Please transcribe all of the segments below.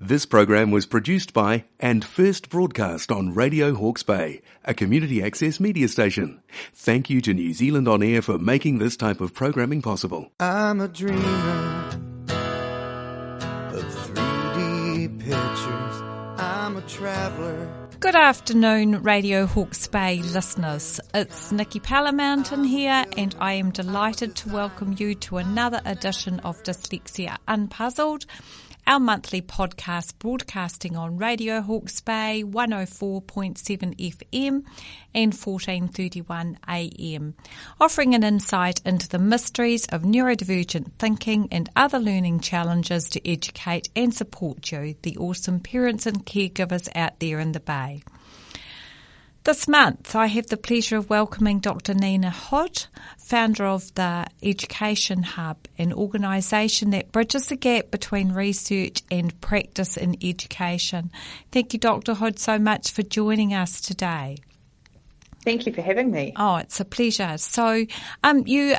This program was produced by and first broadcast on Radio Hawke's Bay, a community access media station. Thank you to New Zealand On Air for making this type of programming possible. I'm a dreamer of 3D pictures. I'm a traveller. Good afternoon, Radio Hawke's Bay listeners. It's Nikki Mountain here, and I am delighted to welcome you to another edition of Dyslexia Unpuzzled, our monthly podcast broadcasting on Radio Hawke's Bay 104.7 FM and 1431 AM, offering an insight into the mysteries of neurodivergent thinking and other learning challenges to educate and support you, the awesome parents and caregivers out there in the Bay. This month, I have the pleasure of welcoming Dr. Nina Hodd, founder of the Education Hub, an organisation that bridges the gap between research and practice in education. Thank you, Dr. Hodd, so much for joining us today. Thank you for having me. Oh, it's a pleasure. So, you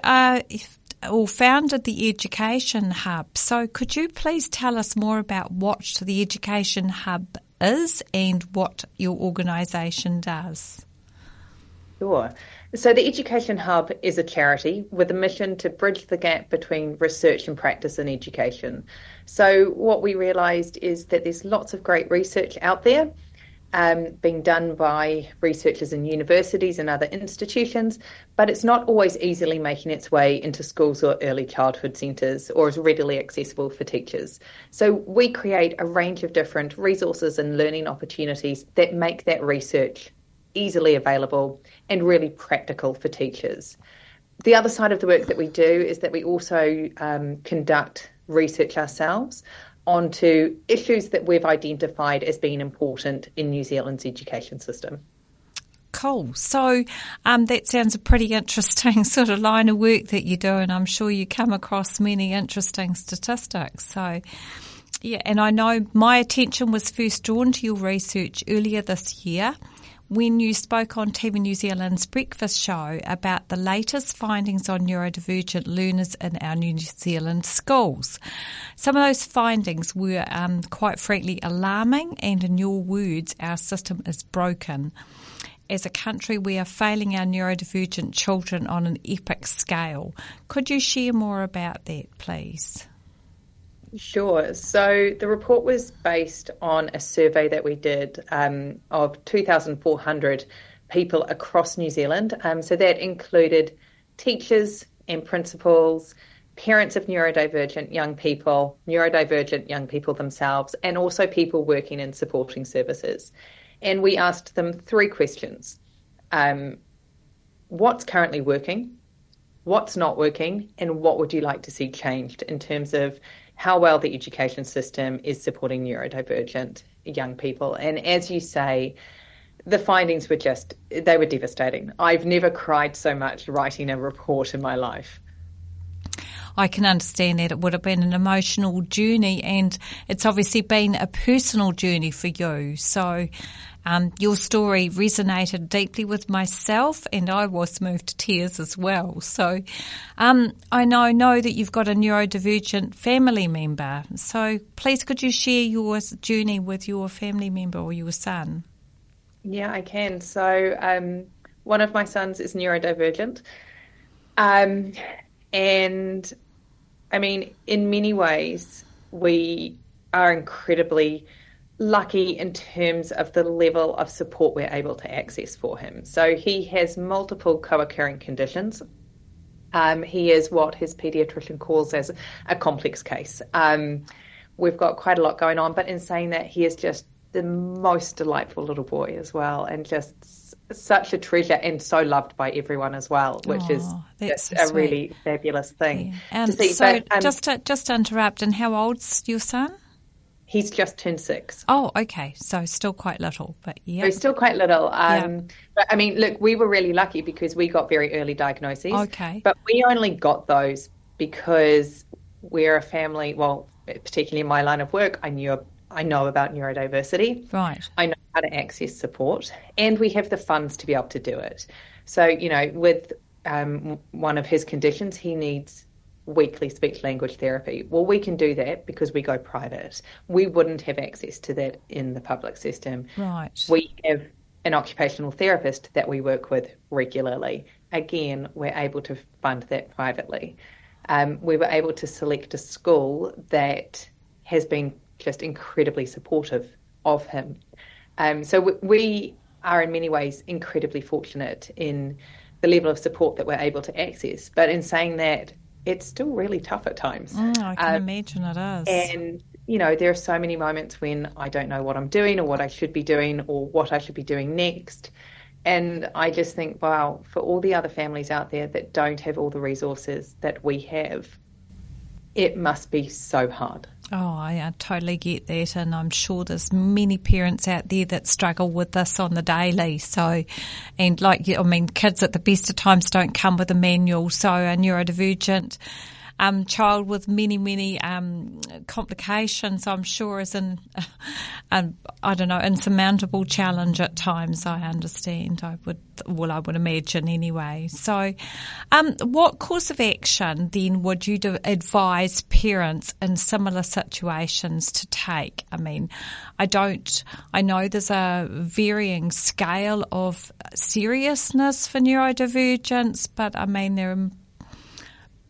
founded the Education Hub. So, could you please tell us more about what the Education Hub is and what your organisation does? Sure. So the Education Hub is a charity with a mission to bridge the gap between research and practice in education. So what we realised is that there's lots of great research out there being done by researchers in universities and other institutions, but it's not always easily making its way into schools or early childhood centres or is readily accessible for teachers. So we create a range of different resources and learning opportunities that make that research easily available and really practical for teachers. The other side of the work that we do is that we also conduct research ourselves onto issues that we've identified as being important in New Zealand's education system. Cool. So that sounds a pretty interesting sort of line of work that you do, and I'm sure you come across many interesting statistics. So, yeah, and I know my attention was first drawn to your research earlier this year when you spoke on TV New Zealand's Breakfast Show about the latest findings on neurodivergent learners in our New Zealand schools. Some of those findings were quite frankly alarming, and in your words, our system is broken. As a country, we are failing our neurodivergent children on an epic scale. Could you share more about that, please? Sure. So the report was based on a survey that we did of 2,400 people across New Zealand. So that included teachers and principals, parents of neurodivergent young people themselves, and also people working in supporting services. And we asked them three questions. What's currently working? What's not working? And what would you like to see changed in terms of how well the education system is supporting neurodivergent young people? And as you say, the findings were they were devastating. I've never cried so much writing a report in my life. I can understand that it would have been an emotional journey, and it's obviously been a personal journey for you. So your story resonated deeply with myself, and I was moved to tears as well. So I know that you've got a neurodivergent family member. So please, could you share your journey with your family member or your son? Yeah, I can. So one of my sons is neurodivergent. And I mean, in many ways, we are incredibly lucky in terms of the level of support we're able to access for him. So he has multiple co-occurring conditions. He is what his paediatrician calls as a complex case. We've got quite a lot going on, but in saying that, he is just the most delightful little boy as well, and just such a treasure, and so loved by everyone as well, which is just so a really fabulous thing to see. So just to interrupt, and how old's your son? He's just turned 6. Oh, okay. So still quite little, but yeah. So he's still quite little. But I mean, look, we were really lucky because we got very early diagnoses. Okay. But we only got those because we're a family, well, particularly in my line of work, I know about neurodiversity. Right. I know how to access support, and we have the funds to be able to do it. So, with one of his conditions, he needs weekly speech language therapy. Well, we can do that because we go private. We wouldn't have access to that in the public system. Right. We have an occupational therapist that we work with regularly. Again, we're able to fund that privately. We were able to select a school that has been just incredibly supportive of him. So we are in many ways incredibly fortunate in the level of support that we're able to access. But in saying that, it's still really tough at times. I can imagine it is. And, you know, there are so many moments when I don't know what I'm doing or what I should be doing or what I should be doing next. And I just think, wow, for all the other families out there that don't have all the resources that we have, it must be so hard. Oh, I totally get that, and I'm sure there's many parents out there that struggle with this on the daily. So, and kids at the best of times don't come with a manual, so a neurodivergent child with many complications, I'm sure, is insurmountable challenge at times. I understand. I would imagine anyway. So, what course of action then would you advise parents in similar situations to take? I mean, I know there's a varying scale of seriousness for neurodivergence, but I mean there are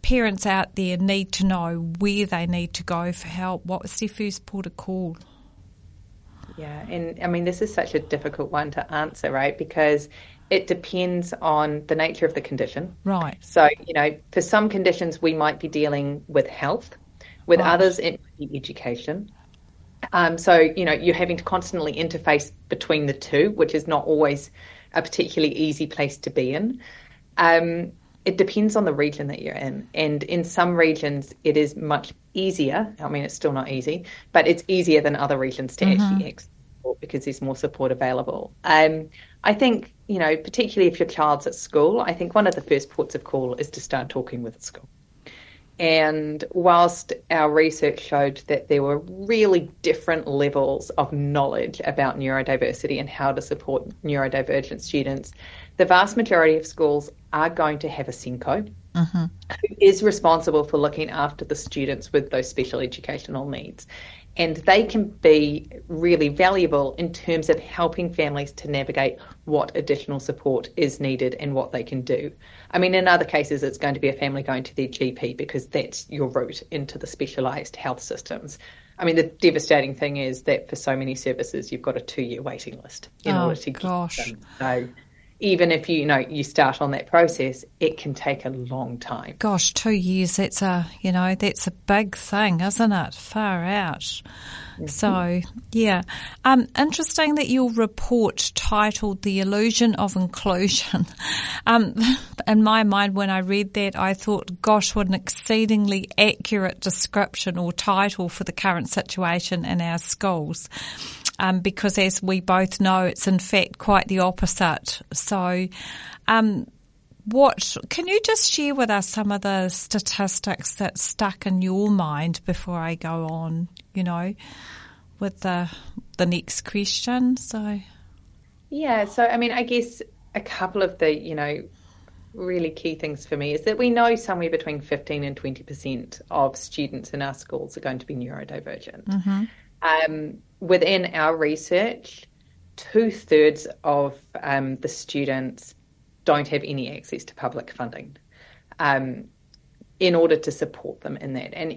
parents out there need to know where they need to go for help. What was their first port of call? Yeah, and I mean, this is such a difficult one to answer, right? Because it depends on the nature of the condition. Right. So, you know, for some conditions, we might be dealing with health. With others, it might be education. So, you know, you're having to constantly interface between the two, which is not always a particularly easy place to be in. It depends on the region that you're in. And in some regions, it is much easier. I mean, it's still not easy, but it's easier than other regions to actually access support because there's more support available. I think, you know, particularly if your child's at school, I think one of the first ports of call is to start talking with the school. And whilst our research showed that there were really different levels of knowledge about neurodiversity and how to support neurodivergent students, the vast majority of schools are going to have a SENCO who is responsible for looking after the students with those special educational needs. And they can be really valuable in terms of helping families to navigate what additional support is needed and what they can do. I mean, in other cases, it's going to be a family going to their GP because that's your route into the specialised health systems. I mean, the devastating thing is that for so many services, you've got a 2-year waiting list in order to get them. So even if you start on that process, it can take a long time. Gosh, 2 years, that's a big thing, isn't it? Far out. Mm-hmm. So, yeah. Interesting that your report titled The Illusion of Inclusion. In my mind, when I read that, I thought, gosh, what an exceedingly accurate description or title for the current situation in our schools. Because as we both know, it's in fact quite the opposite. So, can you just share with us some of the statistics that stuck in your mind before I go on, with the next question? So, yeah. So, I mean, I guess a couple of the, really key things for me is that we know somewhere between 15 and 20% of students in our schools are going to be neurodivergent. Mm-hmm. Within our research, 2/3 of the students don't have any access to public funding in order to support them in that. And,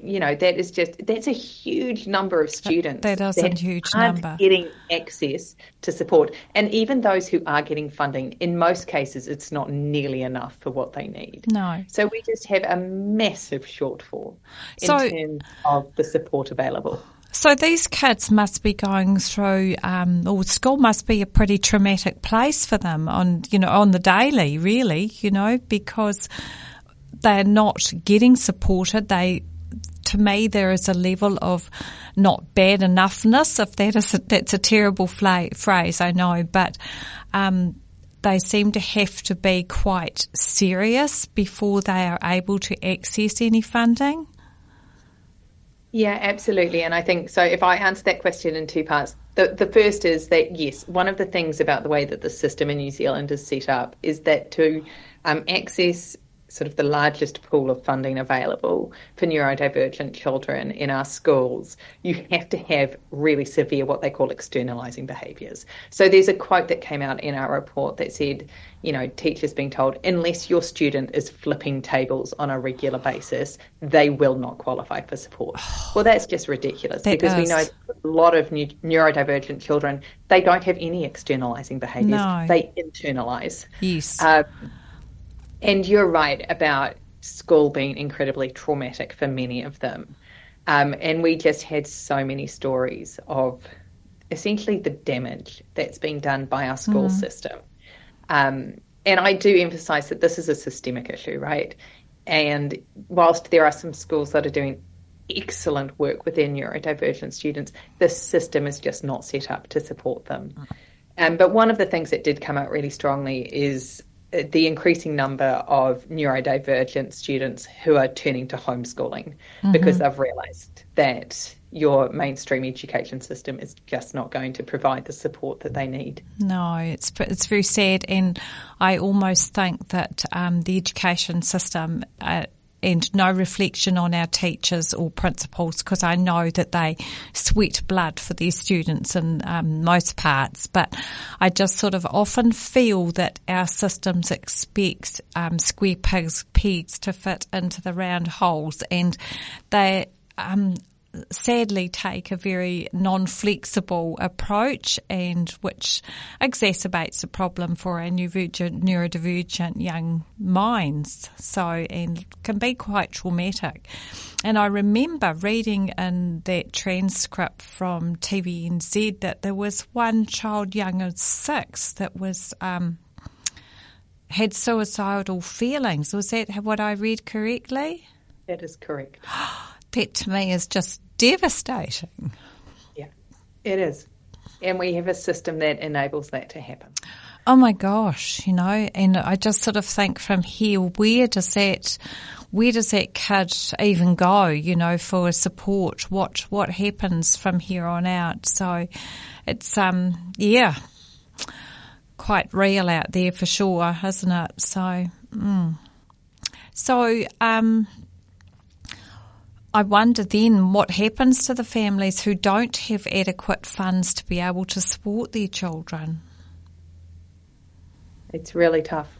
that's a huge number of students that is a huge number getting access to support. And even those who are getting funding, in most cases, it's not nearly enough for what they need. No. So we just have a massive shortfall in terms of the support available. So these kids must be going through, or school must be a pretty traumatic place for them on the daily, really, because they're not getting supported. To me, there is a level of not bad enoughness, if that's a terrible phrase, I know, but they seem to have to be quite serious before they are able to access any funding. Yeah, absolutely. And I think, so if I answer that question in two parts, the first is that, yes, one of the things about the way that the system in New Zealand is set up is that to access sort of the largest pool of funding available for neurodivergent children in our schools, you have to have really severe, what they call externalizing behaviours. So there's a quote that came out in our report that said, teachers being told, unless your student is flipping tables on a regular basis, they will not qualify for support. Well, that's just ridiculous, because we know a lot of neurodivergent children, they don't have any externalizing behaviours. No. They internalise. Yes. And you're right about school being incredibly traumatic for many of them. And we just had so many stories of essentially the damage that's been done by our school system. And I do emphasise that this is a systemic issue, right? And whilst there are some schools that are doing excellent work with their neurodivergent students, the system is just not set up to support them. But one of the things that did come out really strongly is the increasing number of neurodivergent students who are turning to homeschooling because they've realised that your mainstream education system is just not going to provide the support that they need. No, it's very sad, and I almost think that the education system and no reflection on our teachers or principals, because I know that they sweat blood for their students in most parts, but I just sort of often feel that our systems expect square pegs to fit into the round holes, and they sadly take a very non-flexible approach, and which exacerbates the problem for our neurodivergent young minds, and can be quite traumatic. And I remember reading in that transcript from TVNZ that there was one child young as 6 that was had suicidal feelings. Was that what I read correctly? That is correct. That to me is just devastating. Yeah, it is. And we have a system that enables that to happen. Oh my gosh, and I just sort of think from here, where does that kid even go, for support? What happens from here on out? So it's, quite real out there for sure, isn't it? So, I wonder then what happens to the families who don't have adequate funds to be able to support their children. It's really tough.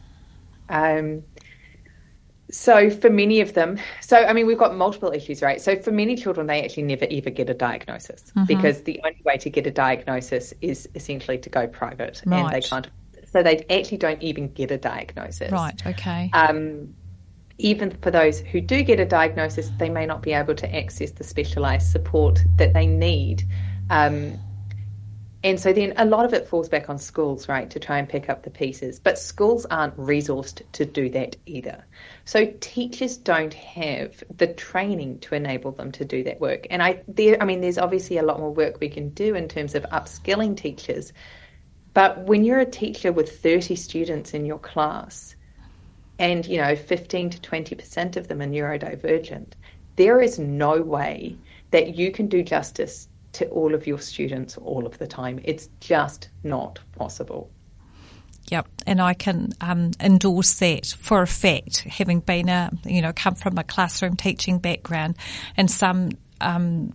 So for many of them, we've got multiple issues, right? So for many children, they actually never ever get a diagnosis because the only way to get a diagnosis is essentially to go private, and they can't. So they actually don't even get a diagnosis. Right. Okay. Even for those who do get a diagnosis, they may not be able to access the specialised support that they need. And so then a lot of it falls back on schools, right, to try and pick up the pieces. But schools aren't resourced to do that either. So teachers don't have the training to enable them to do that work. And there's obviously a lot more work we can do in terms of upskilling teachers. But when you're a teacher with 30 students in your class, and 15 to 20% of them are neurodivergent, there is no way that you can do justice to all of your students all of the time. It's just not possible. Yep, and I can endorse that for a fact, having been come from a classroom teaching background. In some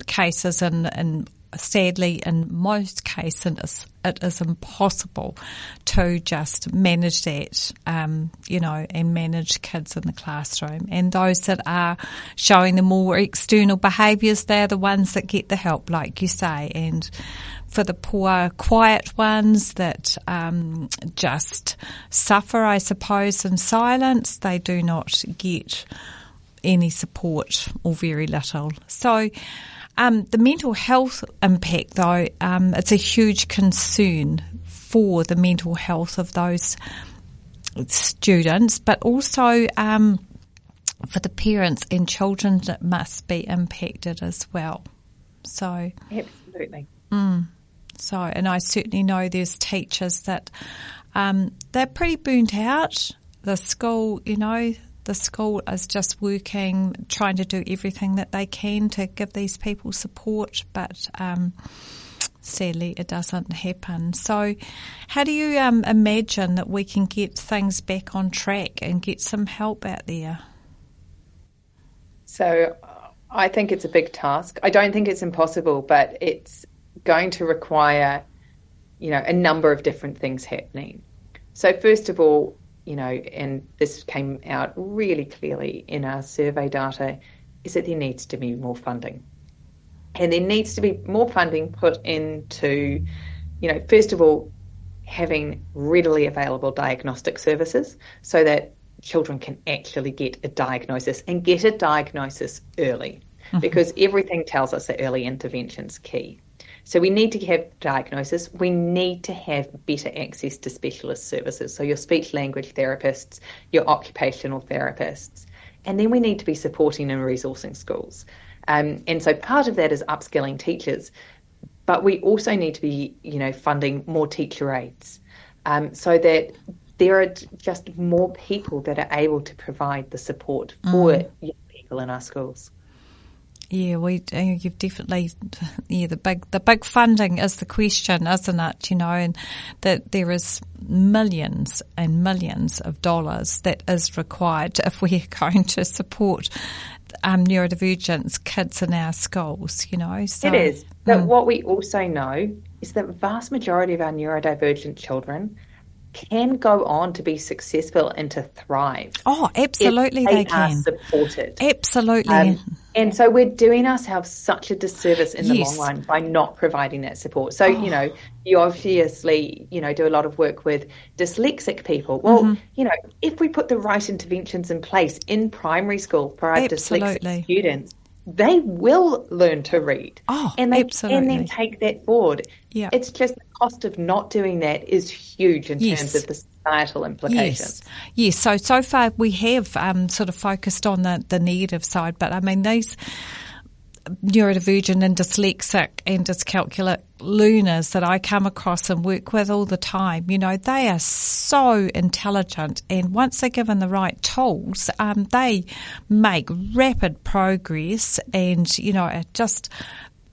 cases, and sadly in most cases, it is impossible to just manage that, and manage kids in the classroom. And those that are showing the more external behaviours, they're the ones that get the help, like you say. And for the poor, quiet ones that just suffer, I suppose, in silence, they do not get any support or very little. So the mental health impact, though, it's a huge concern for the mental health of those students, but also for the parents and children that must be impacted as well. So absolutely. And I certainly know there's teachers that they're pretty burnt out. The school is just working, trying to do everything that they can to give these people support, but sadly it doesn't happen. So how do you imagine that we can get things back on track and get some help out there? So I think it's a big task. I don't think it's impossible, but it's going to require, a number of different things happening. So first of all, and this came out really clearly in our survey data, is that there needs to be more funding. And there needs to be more funding put into, first of all, having readily available diagnostic services so that children can actually get a diagnosis and get a diagnosis early, because everything tells us that early intervention's key. So we need to have diagnosis. We need to have better access to specialist services. So your speech language therapists, your occupational therapists, and then we need to be supporting and resourcing schools. And so part of that is upskilling teachers, but we also need to be, funding more teacher aides, so that there are just more people that are able to provide the support for young people in our schools. Yeah, you've definitely, the big funding is the question, isn't it? And that there is millions and millions of dollars that is required if we're going to support neurodivergent kids in our schools, So, it is. But what we also know is that the vast majority of our neurodivergent children can go on to be successful and to thrive. Oh, absolutely, they can. Are supported. Absolutely. And so we're doing ourselves such a disservice in the long run by not providing that support. So, you obviously, do a lot of work with dyslexic people. Well, if we put the right interventions in place in primary school for our dyslexic students, they will learn to read. Oh, and they absolutely. can then take that forward. Yeah. It's just the cost of not doing that is huge in terms of the societal implications. Yes. So far we have sort of focused on the negative side, but I mean these neurodivergent and dyslexic and dyscalculic learners that I come across and work with all the time, they are so intelligent, and once they're given the right tools, they make rapid progress and, just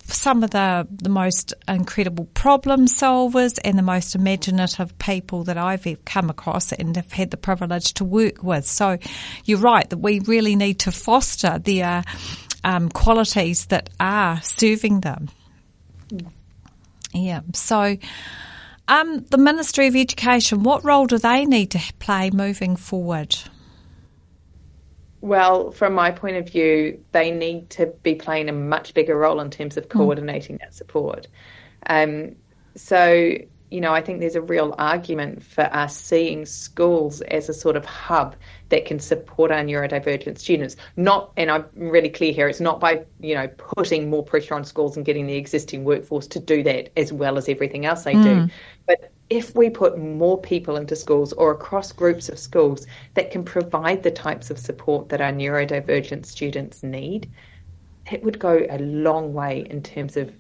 some of the most incredible problem solvers and the most imaginative people that I've come across and have had the privilege to work with. So you're right that we really need to foster their qualities that are serving them. Yeah. So the Ministry of Education, what role do they need to play moving forward? Well, from my point of view, they need to be playing a much bigger role in terms of coordinating that support. So, I think there's a real argument for us seeing schools as a sort of hub that can support our neurodivergent students. And I'm really clear here, it's not by, putting more pressure on schools and getting the existing workforce to do that as well as everything else they do. But if we put more people into schools or across groups of schools that can provide the types of support that our neurodivergent students need, it would go a long way in terms of,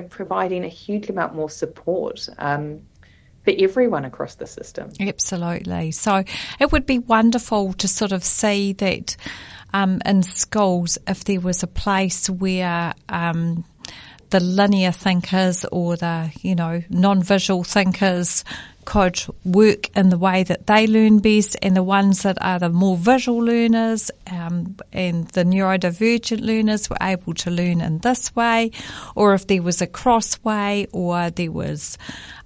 providing a huge amount more support for everyone across the system. Absolutely. So it would be wonderful to sort of see that in schools, if there was a place where the linear thinkers or the, non-visual thinkers could work in the way that they learn best, and the ones that are the more visual learners and the neurodivergent learners were able to learn in this way, or if there was a cross way, or there was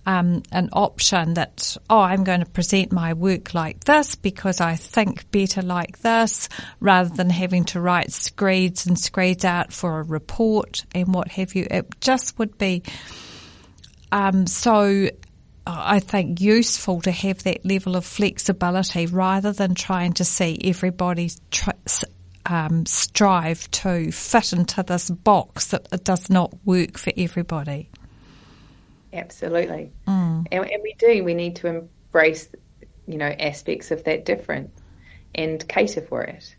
an option that, I'm going to present my work like this because I think better like this, rather than having to write screeds and screeds out for a report and what have you. It just would be so, I think, useful to have that level of flexibility rather than trying to see everybody strive to fit into this box that it does not work for everybody. Absolutely. And we need to embrace, aspects of that difference and cater for it.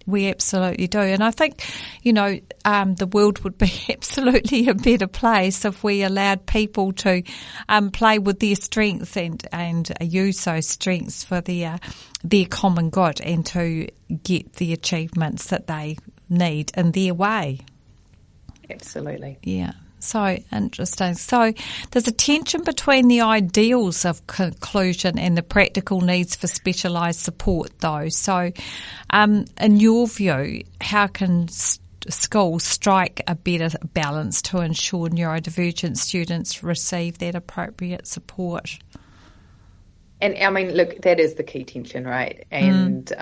We absolutely do. And I think, the world would be absolutely a better place if we allowed people to play with their strengths and use those strengths for their common good and to get the achievements that they need in their way. Absolutely. Yeah. So interesting. So there's a tension between the ideals of inclusion and the practical needs for specialised support, though. So in your view, how can schools strike a better balance to ensure neurodivergent students receive that appropriate support? And I mean, look, that is the key tension, right? And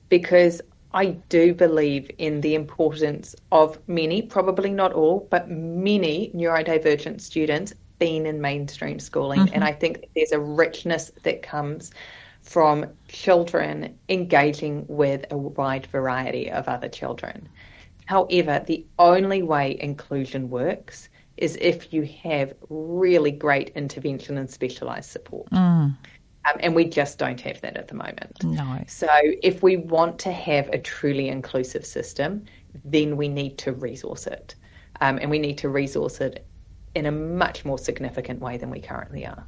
because I do believe in the importance of many, probably not all, but many neurodivergent students being in mainstream schooling. And I think that there's a richness that comes from children engaging with a wide variety of other children. However, the only way inclusion works is if you have really great intervention and specialised support. And we just don't have that at the moment. No. So if we want to have a truly inclusive system, then we need to resource it. And we need to resource it in a much more significant way than we currently are.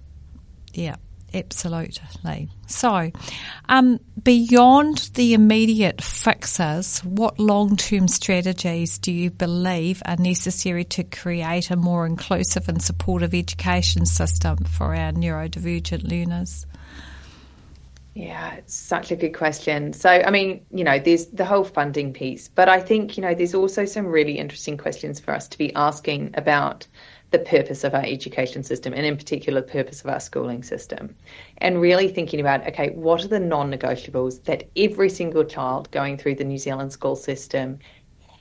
Yeah, absolutely. So beyond the immediate fixes, what long-term strategies do you believe are necessary to create a more inclusive and supportive education system for our neurodivergent learners? Yeah, it's such a good question. So, I mean, there's the whole funding piece, but I think, there's also some really interesting questions for us to be asking about the purpose of our education system, and in particular, the purpose of our schooling system, and really thinking about, okay, what are the non-negotiables that every single child going through the New Zealand school system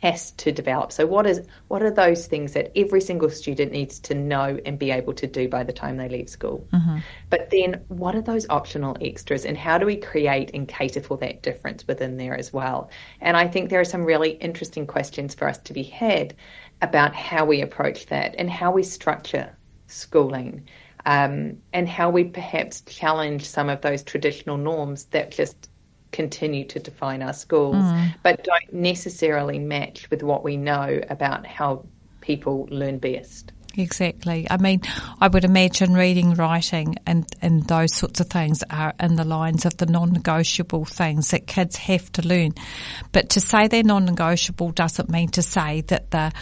has to develop? So what are those things that every single student needs to know and be able to do by the time they leave school? But then what are those optional extras, and how do we create and cater for that difference within there as well? And I think there are some really interesting questions for us to be had about how we approach that and how we structure schooling, and how we perhaps challenge some of those traditional norms that just continue to define our schools, but don't necessarily match with what we know about how people learn best. Exactly. I mean, I would imagine reading, writing and those sorts of things are in the lines of the non-negotiable things that kids have to learn. But to say they're non-negotiable doesn't mean to say that the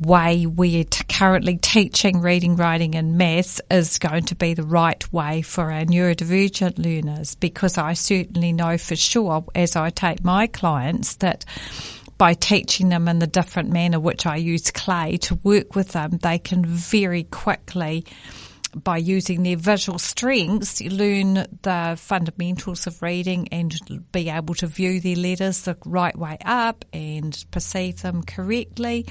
way we're currently teaching reading, writing and maths is going to be the right way for our neurodivergent learners, because I certainly know for sure, as I take my clients, that by teaching them in the different manner which I use clay to work with them, they can very quickly, by using their visual strengths, learn the fundamentals of reading and be able to view their letters the right way up and perceive them correctly.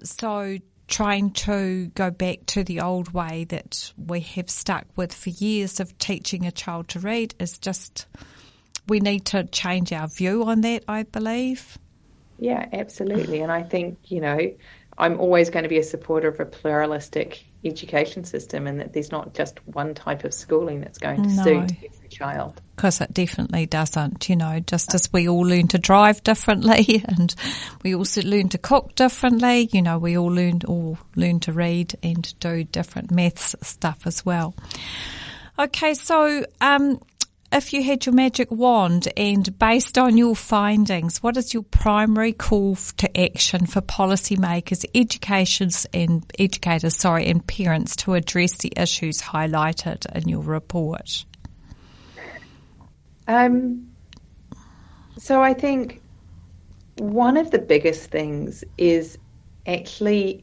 So trying to go back to the old way that we have stuck with for years of teaching a child to read is just, we need to change our view on that, I believe. Yeah, absolutely. And I think, I'm always going to be a supporter of a pluralistic education system, and that there's not just one type of schooling that's going to suit every child. Because it definitely doesn't, just as we all learn to drive differently and we also learn to cook differently, we all learn to read and do different maths stuff as well. Okay, so if you had your magic wand and based on your findings, what is your primary call to action for policymakers, educators and parents to address the issues highlighted in your report? So I think one of the biggest things is actually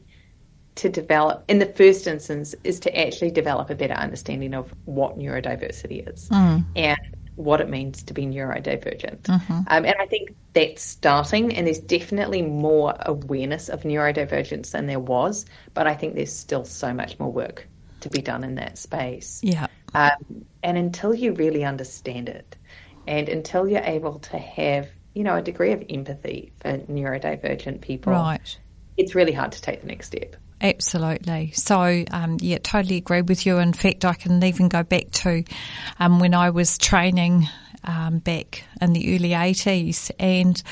to develop, in the first instance, is to actually develop a better understanding of what neurodiversity is and what it means to be neurodivergent. And I think that's starting, and there's definitely more awareness of neurodivergence than there was, but I think there's still so much more work to be done in that space. Yeah. And until you really understand it, and until you're able to have, a degree of empathy for neurodivergent people, right, it's really hard to take the next step. Absolutely. So, totally agree with you. In fact, I can even go back to when I was training back in the early 80s, and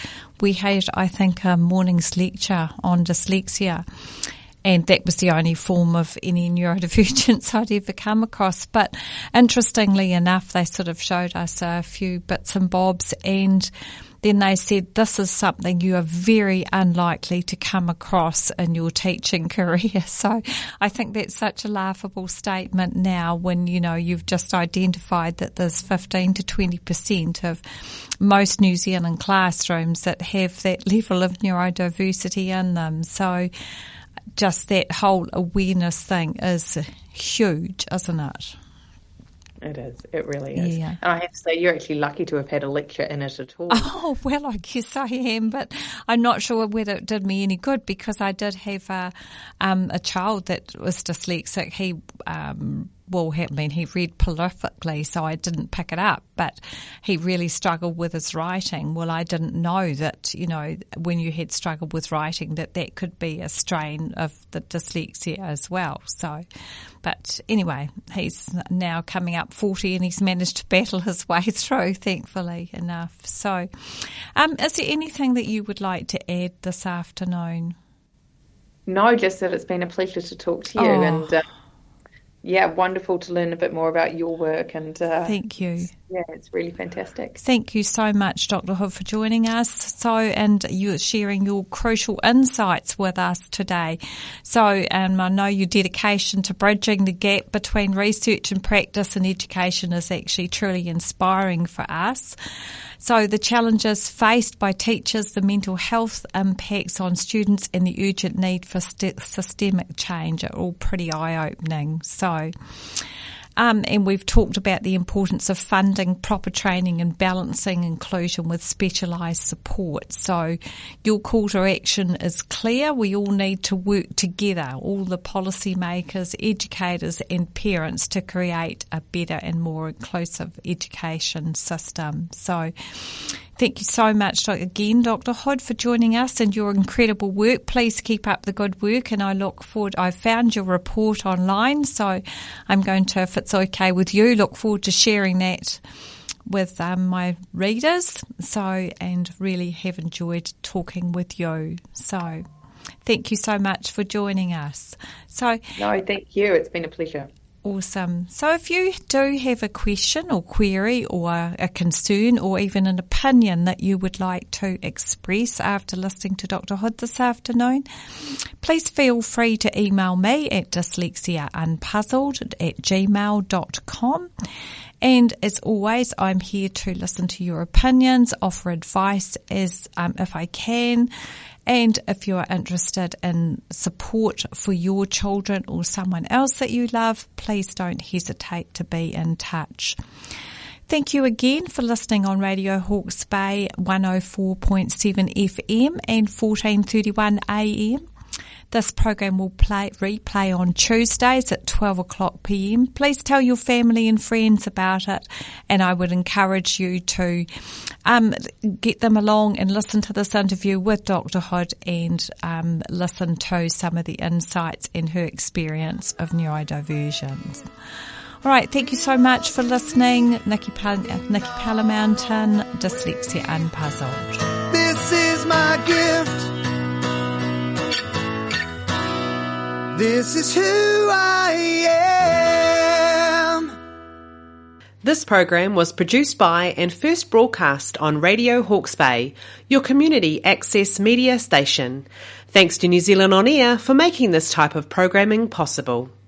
we had, I think, a morning's lecture on dyslexia. And that was the only form of any neurodivergence I'd ever come across. But interestingly enough, they sort of showed us a few bits and bobs, and then they said this is something you are very unlikely to come across in your teaching career. So I think that's such a laughable statement now when, you've just identified that there's 15 to 20% of most New Zealand classrooms that have that level of neurodiversity in them. So just that whole awareness thing is huge, isn't it? It is. It really is. Yeah. And I have to say, you're actually lucky to have had a lecture in it at all. Oh, well, I guess I am, but I'm not sure whether it did me any good because I did have a child that was dyslexic. He he read prolifically, so I didn't pick it up, but he really struggled with his writing. Well, I didn't know that, when you had struggled with writing, that could be a strain of the dyslexia as well. So, but anyway, he's now coming up 40 and he's managed to battle his way through, thankfully enough. So, is there anything that you would like to add this afternoon? No, just that it's been a pleasure to talk to you and wonderful to learn a bit more about your work. And thank you. Yeah, it's really fantastic. Thank you so much, Dr. Hood, for joining us. And you sharing your crucial insights with us today. I know your dedication to bridging the gap between research and practice in education is actually truly inspiring for us. So the challenges faced by teachers, the mental health impacts on students and the urgent need for systemic change are all pretty eye-opening. And we've talked about the importance of funding proper training and balancing inclusion with specialised support. So your call to action is clear. We all need to work together, all the policymakers, educators and parents, to create a better and more inclusive education system. So thank you so much again, Dr. Hood, for joining us and your incredible work. Please keep up the good work, and I look forward. I found your report online, so I'm going to, if it's okay with you, look forward to sharing that with my readers. And really have enjoyed talking with you. So thank you so much for joining us. No, thank you. It's been a pleasure. Awesome. So if you do have a question or query or a concern or even an opinion that you would like to express after listening to Dr. Hood this afternoon, please feel free to email me at dyslexiaunpuzzled@gmail.com. And as always, I'm here to listen to your opinions, offer advice as if I can. And if you're interested in support for your children or someone else that you love, please don't hesitate to be in touch. Thank you again for listening on Radio Hawke's Bay 104.7 FM and 1431 AM. This program will replay on Tuesdays at 12 o'clock PM. Please tell your family and friends about it, and I would encourage you to get them along and listen to this interview with Dr. Hood and listen to some of the insights in her experience of neurodivergence. All right, thank you so much for listening. Nikki Palamountain, Dyslexia Unpuzzled. This is my gift. This is who I am. This program was produced by and first broadcast on Radio Hawke's Bay, your community access media station. Thanks to New Zealand On Air for making this type of programming possible.